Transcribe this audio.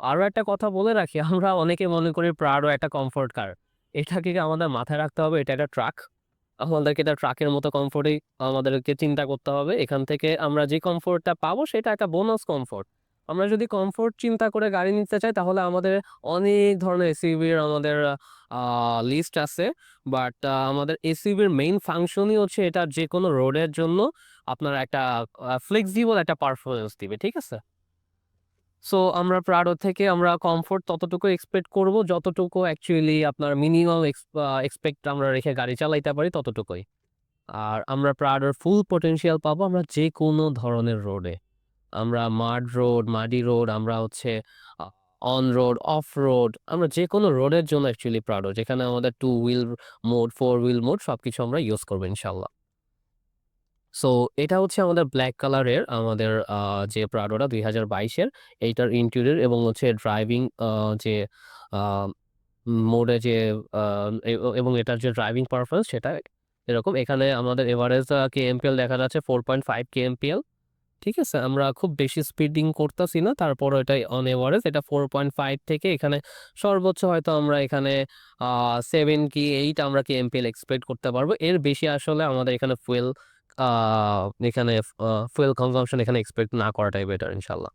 আরো একটা কথা বলে রাখি, আমরা অনেকে মনে করি প্রাডো একটা কমফোর্ট কার। এটাকে আমাদের মাথায় রাখতে হবে এটা একটা ট্রাক। আমাদেরকে এটা ট্রাকের মতো কমফোর্টেই আমাদেরকে চিন্তা করতে হবে। এখান থেকে আমরা যে কমফোর্টটা পাবো সেটা একটা বোনাস কমফোর্ট। আমরা যদি কমফোর্ট চিন্তা করে গাড়ি নিতে চাই তাহলে আমাদের অনেক ধরনের এসইউভির আমাদের লিস্ট আছে। বাট আমাদের এসইউভির মেইন ফাংশনই হচ্ছে এটা যেকোনো রোডের জন্য আপনার একটা ফ্লেক্সিবল একটা পারফরম্যান্স দিবে। ঠিক আছে? সো আমরা প্রাডো থেকে আমরা কমফোর্ট ততটুকু এক্সপেক্ট করব যতটুকু অ্যাকচুয়ালি আপনার মিনিমাম এক্সপেক্ট আমরা রেখে গাড়ি চালাইতে পারি ততটুকুই। আর আমরা প্রাডোর ফুল পটেনশিয়াল পাবো আমরা যেকোনো ধরনের রোডে। আমরা মাড রোড, মাডি রোড, আমরা হচ্ছে আ অন রোড, অফ রোড, আমরা যেকোনো রোডের জন্য অ্যাকচুয়ালি প্রাডো। যেখানে আমাদের 2 হুইল মোড, 4 হুইল মোড সবকিছু আমরা ইউজ করব ইনশাআল্লাহ। সো এটা হচ্ছে আমাদের ব্লাক কালারের আমাদের যে প্রাডোটা ২০২২ এর এইটার ইন্টেরিয়র এবং হচ্ছে ড্রাইভিং যে আ মোডে যে আ এ এবং এটার যে ড্রাইভিং পারফরম্যান্স সেটা এরকম। এখানে আমাদের এভারেজ কেএমপিএল দেখা যাচ্ছে 4.5 কেএমপিএল। ঠিক আছে? আমরা খুব বেশি স্পিডিং করতাছি না। তারপরও এটা অন এভারেজ এটা 4.5 থেকে এখানে সর্বোচ্চ হয়তো আমরা এখানে আ 7 কি 8 আমরা কেএমপিএল এক্সপেক্ট করতে পারবো। এর বেশি আসলে আমাদের এখানে আ এখানে ফুয়েল কনজাম্পশন এখানে এক্সপেক্ট না করাটাই বেটার ইনশাআল্লাহ।